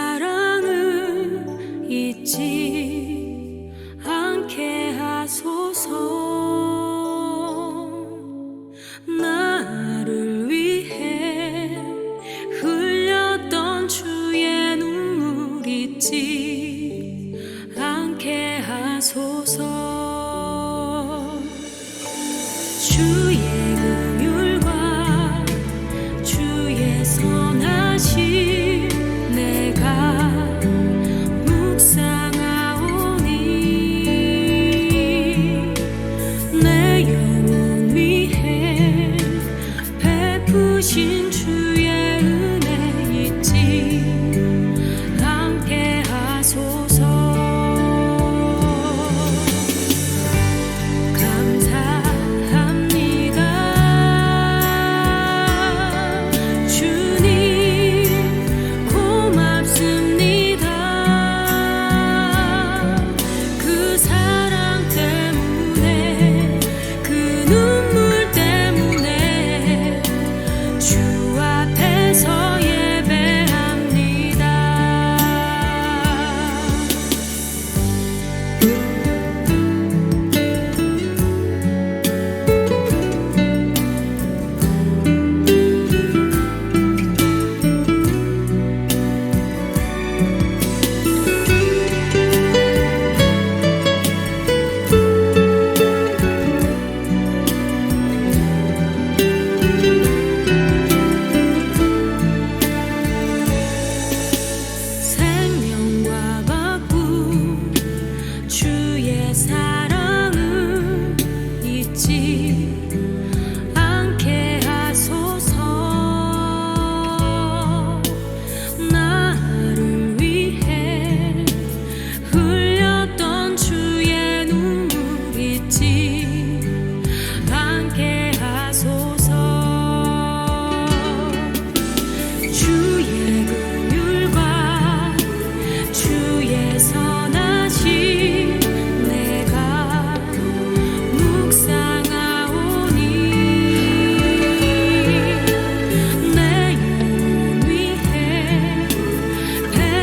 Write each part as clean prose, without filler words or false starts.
사랑을 잊지 않게 하소서. 나를 위해 흘렸던 주의 눈물 잊지 않게 하소서. 주의 긍휼과 주의 선하심 내가 묵상하오니 내 영혼 위해 베푸신 주의 은혜 잊지 않게 하소서.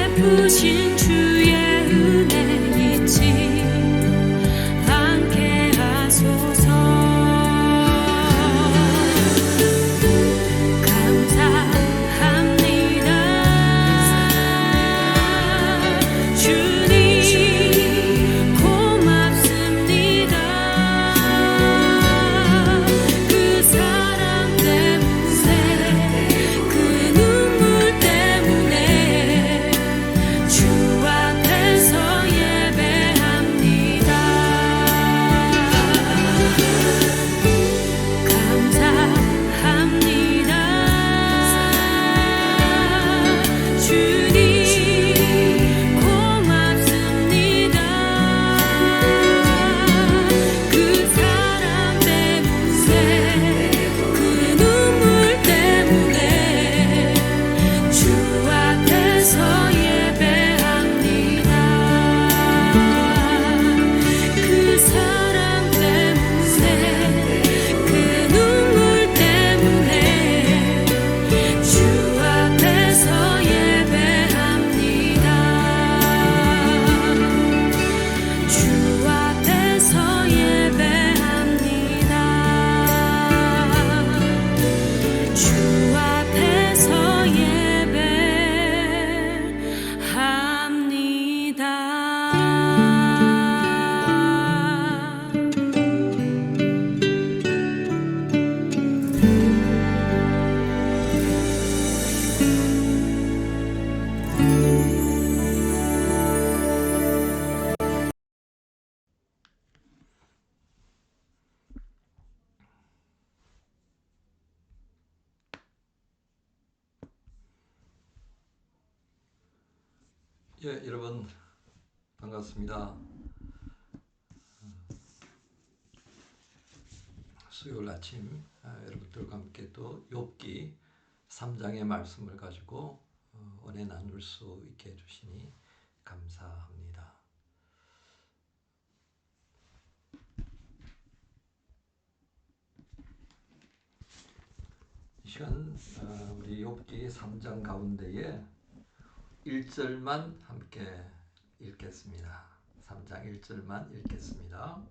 베푸신 주의 은혜 잊지 않게 하소서. 감사합니다 주님, 고맙습니다. 그 사랑 때문에, 그 눈물 때문에 주 앞에서 예배합니다. 감사합니다 주님, 고맙습니다. 그 사랑 때문에, 그 눈물 때문에 주 앞에서 예배합니다. 그 사랑 때문에, 그 눈물 때문에 주 앞에서 예배합니다. 주 앞에서 예배합니다. 주 앞에서 예배합니다. 예, 여러분 반갑습니다. 수요일 아침 여러분들과 함께 또 욥기 3장의 말씀을 가지고 은혜 나눌 수 있게 해주시니 감사합니다. 이 시간 우리 욥기 3장 가운데에 1절만 함께 읽겠습니다. 3장 1절만 읽겠습니다.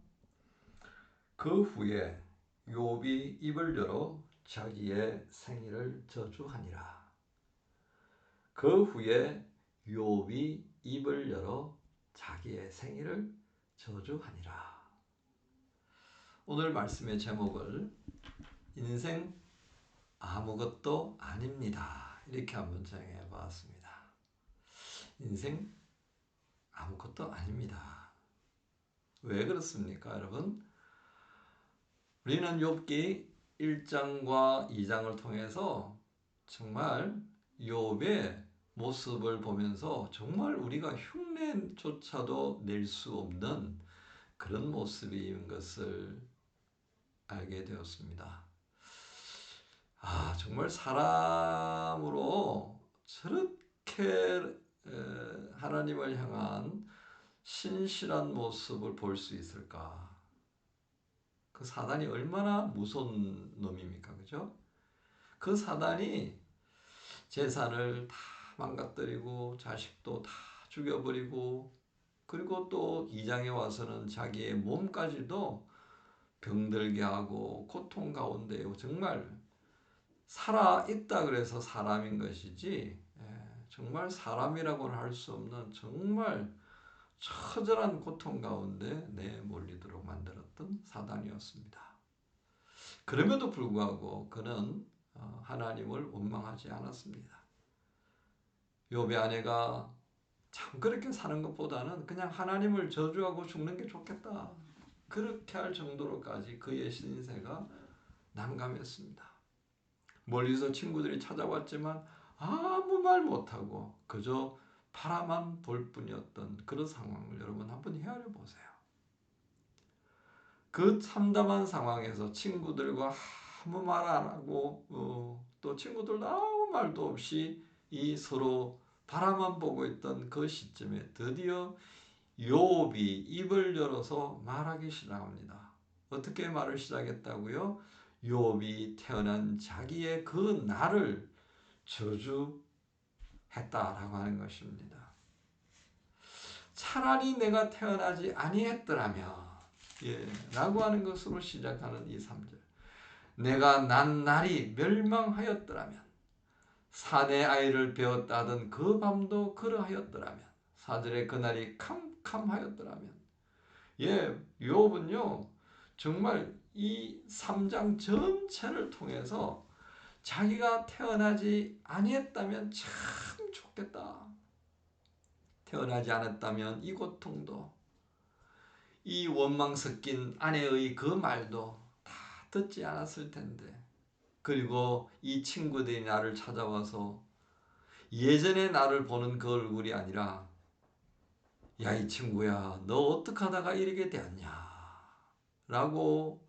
그 후에 욥이 입을 열어 자기의 생일을 저주하니라. 그 후에 욥이 입을 열어 자기의 생일을 저주하니라. 오늘 말씀의 제목을 인생 아무것도 아닙니다. 이렇게 한번 정해 보았습니다. 인생 아무것도 아닙니다. 왜 그렇습니까, 여러분? 우리는 욥기 1장과 2장을 통해서 정말 욥의 모습을 보면서 정말 우리가 흉내조차도 낼 수 없는 그런 모습인 것을 알게 되었습니다. 정말 사람으로 저렇게 하나님을 향한 신실한 모습을 볼 수 있을까? 그 사단이 얼마나 무서운 놈입니까? 그죠? 그 사단이 재산을 다 망가뜨리고 자식도 다 죽여버리고 그리고 또 2장에 와서는 자기의 몸까지도 병들게 하고 고통 가운데 정말 살아있다 그래서 사람인 것이지 정말 사람이라고는 할 수 없는 정말 처절한 고통 가운데 내몰리도록 만들었던 사단이었습니다. 그럼에도 불구하고 그는 하나님을 원망하지 않았습니다. 욥의 아내가 참 그렇게 사는 것보다는 그냥 하나님을 저주하고 죽는 게 좋겠다. 그렇게 할 정도로까지 그의 신세가 난감했습니다. 멀리서 친구들이 찾아왔지만 아무 말 못하고 그저 바라만 볼 뿐이었던 그런 상황을 여러분 한번 헤아려 보세요. 그 참담한 상황에서 친구들과 아무 말 안 하고 또 친구들도 아무 말도 없이 이 서로 바라만 보고 있던 그 시점에 드디어 욥이 입을 열어서 말하기 시작합니다. 어떻게 말을 시작했다고요? 욥이 태어난 자기의 그 날을 저주했다라고 하는 것입니다. 차라리 내가 태어나지 아니했더라면 라고 하는 것으로 시작하는 이 3절. 내가 난 날이 멸망하였더라면 사내 아이를 베었다 하던 그 밤도 그러하였더라면 4절에 그날이 캄캄하였더라면 욥은요 정말 이 3장 전체를 통해서 자기가 태어나지 아니했다면 참 좋겠다. 태어나지 않았다면 이 고통도 이 원망 섞인 아내의 그 말도 다 듣지 않았을 텐데 그리고 이 친구들이 나를 찾아와서 예전에 나를 보는 그 얼굴이 아니라 야 이 친구야 너 어떻게 하다가 이렇게 되었냐 라고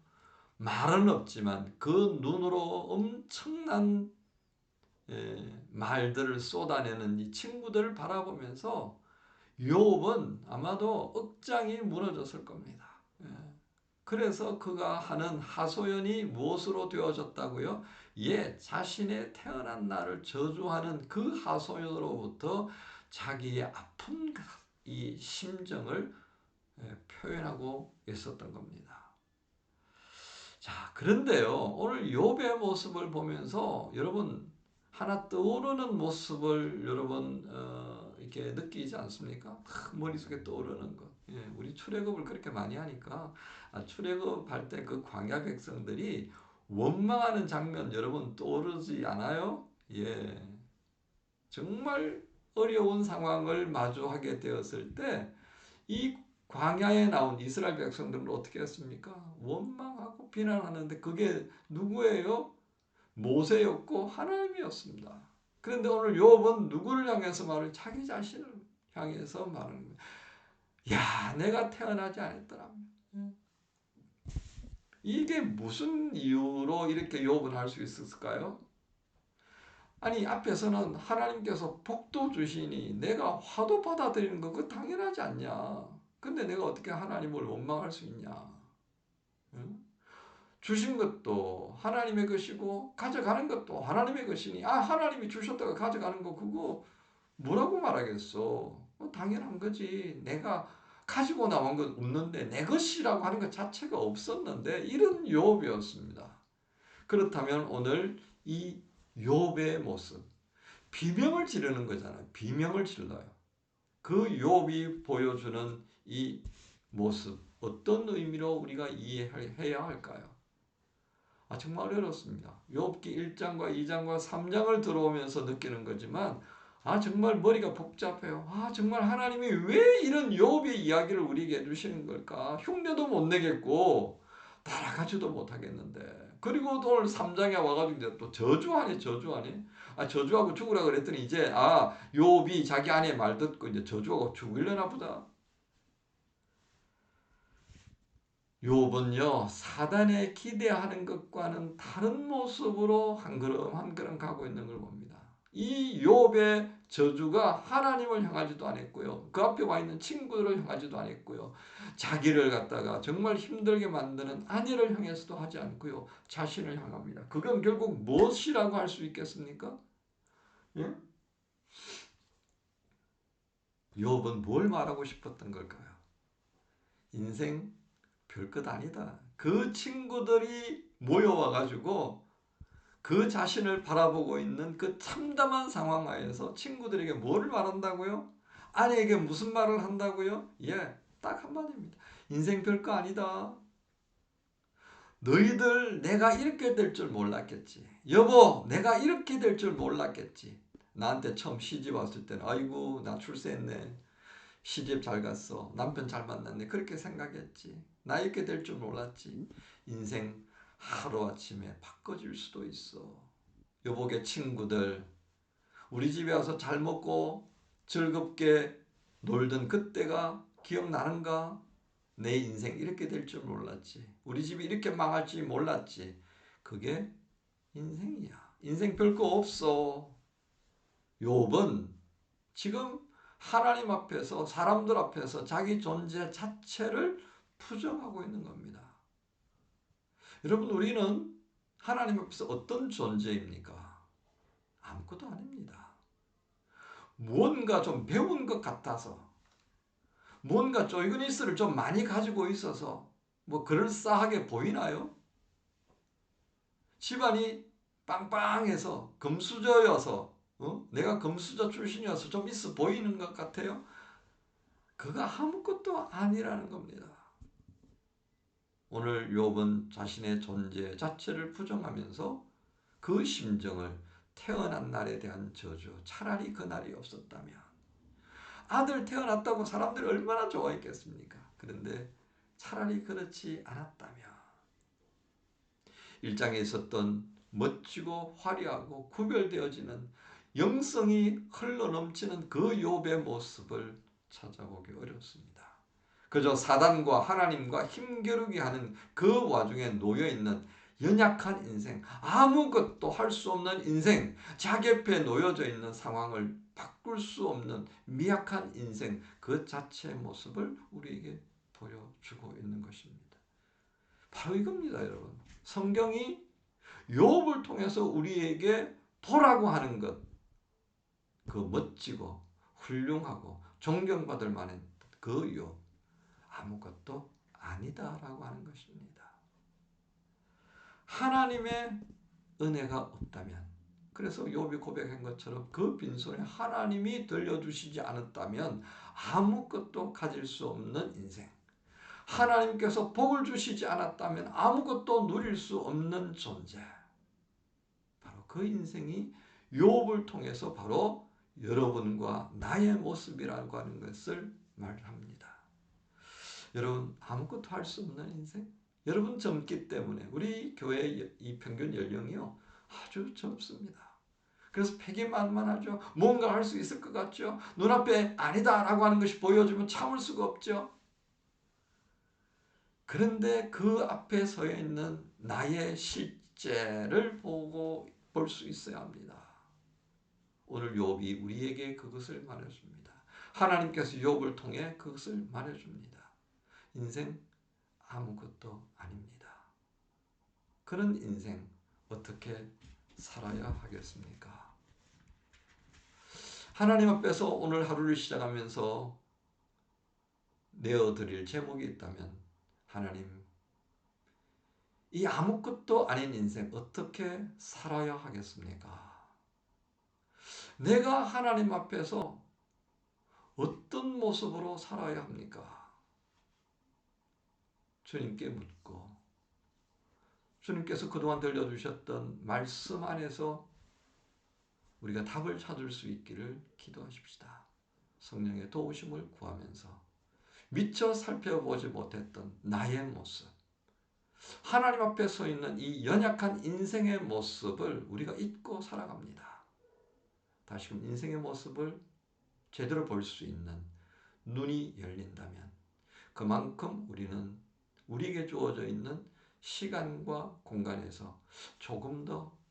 말은 없지만 그 눈으로 엄청난 말들을 쏟아내는 이 친구들을 바라보면서 욥은 아마도 억장이 무너졌을 겁니다. 그래서 그가 하는 하소연이 무엇으로 되어졌다고요? 자신의 태어난 날을 저주하는 그 하소연으로부터 자기의 아픈 이 심정을 표현하고 있었던 겁니다. 자, 그런데요, 오늘 욥의 모습을 보면서 여러분 하나 떠오르는 모습을 여러분 이렇게 느끼지 않습니까? 머릿속에 떠오르는 것. 우리 출애굽을 그렇게 많이 하니까 출애굽할 때 그 광야 백성들이 원망하는 장면 여러분 떠오르지 않아요? 정말 어려운 상황을 마주하게 되었을 때 이 광야에 나온 이스라엘 백성들은 어떻게 했습니까? 원망하고 비난하는데 그게 누구예요? 모세였고 하나님이었습니다. 그런데 오늘 욥은 누구를 향해서 말을? 자기 자신을 향해서 말하는 거예요. 야, 내가 태어나지 않았더라면. 이게 무슨 이유로 이렇게 욥을 할 수 있었을까요? 아니 앞에서는 하나님께서 복도 주시니 내가 화도 받아들이는 거 그거 당연하지 않냐. 근데 내가 어떻게 하나님을 원망할 수 있냐. 주신 것도 하나님의 것이고 가져가는 것도 하나님의 것이니 하나님이 주셨다가 가져가는 거 그거 뭐라고 말하겠어? 당연한 거지. 내가 가지고 나온 건 없는데 내 것이라고 하는 것 자체가 없었는데 이런 욥이었습니다. 그렇다면 오늘 이 욥의 모습, 비명을 지르는 거잖아요. 비명을 질러요. 그 욥이 보여주는 이 모습, 어떤 의미로 우리가 이해해야 할까요? 정말 어렵습니다. 욥기 1장과 2장과 3장을 들어오면서 느끼는 거지만 정말 머리가 복잡해요. 정말 하나님이 왜 이런 욥의 이야기를 우리에게 해주시는 걸까? 흉내도 못 내겠고 따라가지도 못하겠는데, 그리고 또 오늘 3장에 와가지고 이제 또 저주하네. 저주하고 죽으라 그랬더니 이제 욥이 자기 아내 말 듣고 이제 저주하고 죽으려나 보다. 욥은요, 사단에 기대하는 것과는 다른 모습으로 한 걸음 한 걸음 가고 있는 걸 봅니다. 이 욥의 저주가 하나님을 향하지도 않았고요, 그 앞에 와 있는 친구들을 향하지도 않았고요, 자기를 갖다가 정말 힘들게 만드는 아내를 향해서도 하지 않고요, 자신을 향합니다. 그건 결국 무엇이라고 할 수 있겠습니까? 예? 욥은 뭘 말하고 싶었던 걸까요? 인생 별것 아니다. 그 친구들이 모여와가지고 그 자신을 바라보고 있는 그 참담한 상황 하에서 친구들에게 뭐를 말한다고요? 아내에게 무슨 말을 한다고요? 딱 한마디입니다. 인생 별거 아니다. 너희들 내가 이렇게 될 줄 몰랐겠지. 여보, 내가 이렇게 될 줄 몰랐겠지. 나한테 처음 시집 왔을 때는 아이고 나 출세했네. 시집 잘 갔어. 남편 잘 만났네. 그렇게 생각했지. 나 이렇게 될 줄 몰랐지. 인생 하루아침에 바꿔질 수도 있어. 여보게 친구들, 우리 집에 와서 잘 먹고 즐겁게 놀던 그때가 기억나는가? 내 인생 이렇게 될 줄 몰랐지. 우리 집이 이렇게 망할 줄 몰랐지. 그게 인생이야. 인생 별거 없어. 욥은 지금 하나님 앞에서, 사람들 앞에서 자기 존재 자체를 부정하고 있는 겁니다. 여러분, 우리는 하나님 앞에서 어떤 존재입니까? 아무것도 아닙니다. 무언가 좀 배운 것 같아서, 뭔가 조이그니스를 좀 많이 가지고 있어서 뭐 그럴싸하게 보이나요? 집안이 빵빵해서 금수저여서 내가 금수저 출신이어서 좀 있어 보이는 것 같아요? 그거 아무것도 아니라는 겁니다. 오늘 욥은 자신의 존재 자체를 부정하면서 그 심정을 태어난 날에 대한 저주, 차라리 그 날이 없었다면, 아들 태어났다고 사람들이 얼마나 좋아했겠습니까? 그런데 차라리 그렇지 않았다면, 1장에 있었던 멋지고 화려하고 구별되어지는 영성이 흘러넘치는 그 욥의 모습을 찾아보기 어렵습니다. 그저 사단과 하나님과 힘겨루기 하는 그 와중에 놓여있는 연약한 인생, 아무것도 할 수 없는 인생, 자기 옆에 놓여져 있는 상황을 바꿀 수 없는 미약한 인생, 그 자체의 모습을 우리에게 보여주고 있는 것입니다. 바로 이겁니다, 여러분. 성경이 욥을 통해서 우리에게 보라고 하는 것, 그 멋지고 훌륭하고 존경받을 만한 그 욥, 아무것도 아니다라고 하는 것입니다. 하나님의 은혜가 없다면, 그래서 욥이 고백한 것처럼 그 빈손에 하나님이 들려주시지 않았다면 아무것도 가질 수 없는 인생, 하나님께서 복을 주시지 않았다면 아무것도 누릴 수 없는 존재, 바로 그 인생이 욥을 통해서 바로 여러분과 나의 모습이라고 하는 것을 말합니다. 여러분, 아무것도 할 수 없는 인생? 여러분 젊기 때문에 우리 교회 이 평균 연령이요 아주 젊습니다. 그래서 패기만만하죠. 뭔가 할 수 있을 것 같죠. 눈앞에 아니다라고 하는 것이 보여주면 참을 수가 없죠. 그런데 그 앞에 서 있는 나의 실제를 보고 볼 수 있어야 합니다. 오늘 욥이 우리에게 그것을 말해줍니다. 하나님께서 욥을 통해 그것을 말해줍니다. 인생 아무것도 아닙니다. 그런 인생 어떻게 살아야 하겠습니까? 하나님 앞에서 오늘 하루를 시작하면서 내어드릴 제목이 있다면, 하나님, 이 아무것도 아닌 인생 어떻게 살아야 하겠습니까? 내가 하나님 앞에서 어떤 모습으로 살아야 합니까? 주님께 묻고, 주님께서 그동안 들려주셨던 말씀 안에서 우리가 답을 찾을 수 있기를 기도하십시다. 성령의 도우심을 구하면서 미처 살펴보지 못했던 나의 모습, 하나님 앞에 서 있는 이 연약한 인생의 모습을 우리가 잊고 살아갑니다. 다시금 인생의 모습을 제대로 볼 수 있는 눈이 열린다면 그만큼 우리는 우리에게 주어져 있는 시간과 공간에서 조금 더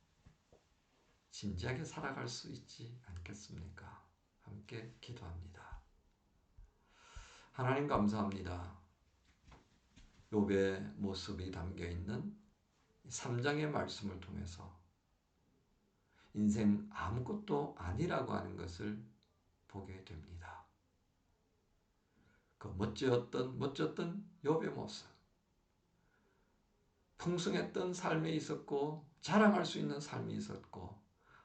진지하게 살아갈 수 있지 않겠습니까? 함께 기도합니다. 하나님 감사합니다. 욥의 모습이 담겨있는 3장의 말씀을 통해서 인생 아무것도 아니라고 하는 것을 보게 됩니다. 그 멋졌던 욥의 모습, 풍성했던 삶이 있었고 자랑할 수 있는 삶이 있었고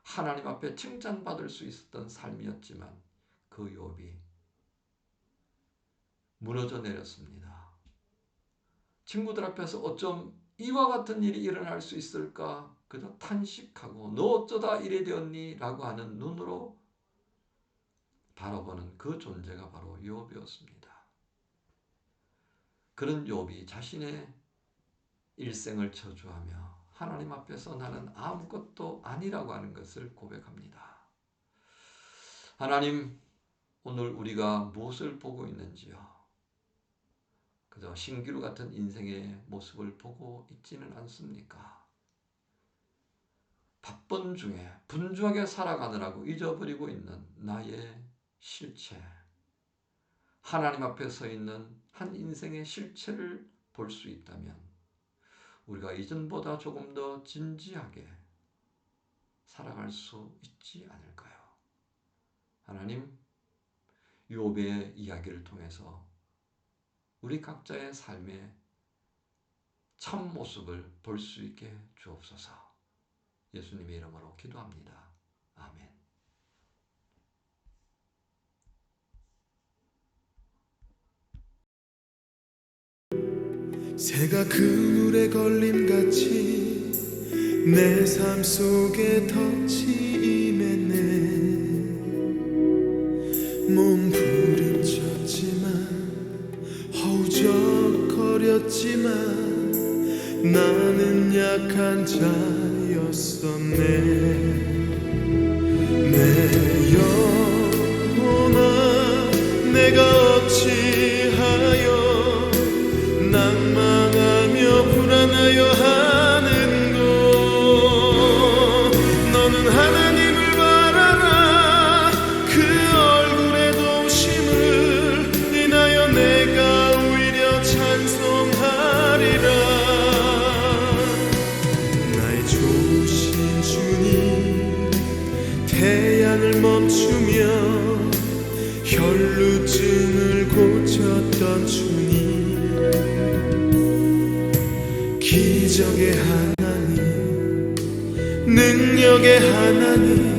하나님 앞에 칭찬받을 수 있었던 삶이었지만 그 욥이 무너져 내렸습니다. 친구들 앞에서 어쩜 이와 같은 일이 일어날 수 있을까 그저 탄식하고 너 어쩌다 이래 되었니? 라고 하는 눈으로 바라보는 그 존재가 바로 욥이었습니다. 그런 욥이 자신의 일생을 저주하며 하나님 앞에서 나는 아무것도 아니라고 하는 것을 고백합니다. 하나님, 오늘 우리가 무엇을 보고 있는지요? 그저 신기루 같은 인생의 모습을 보고 있지는 않습니까? 바쁜 중에 분주하게 살아가느라고 잊어버리고 있는 나의 실체, 하나님 앞에 서 있는 한 인생의 실체를 볼 수 있다면 우리가 이전보다 조금 더 진지하게 살아갈 수 있지 않을까요? 하나님, 욥의 이야기를 통해서 우리 각자의 삶의 참 모습을 볼 수 있게 주옵소서. 예수님의 이름으로 기도합니다. 아멘. 새가 그물에 걸림같이 내 삶 속에 덫이 임했네. 몸 부림쳤지만 허우적거렸지만 나는 약한 자였었네. 내 영혼아, 내가 어찌하여 낭망하며 불안하여 하는고. 너는 하나님을 바라라. 그 얼굴의 도우심을 인하여 내가 오히려 찬송하리라. 나의 좋으신 주님, 태양을 멈추며 혈루증을 고쳤던 주님, 기적의 하나님, 능력의 하나님,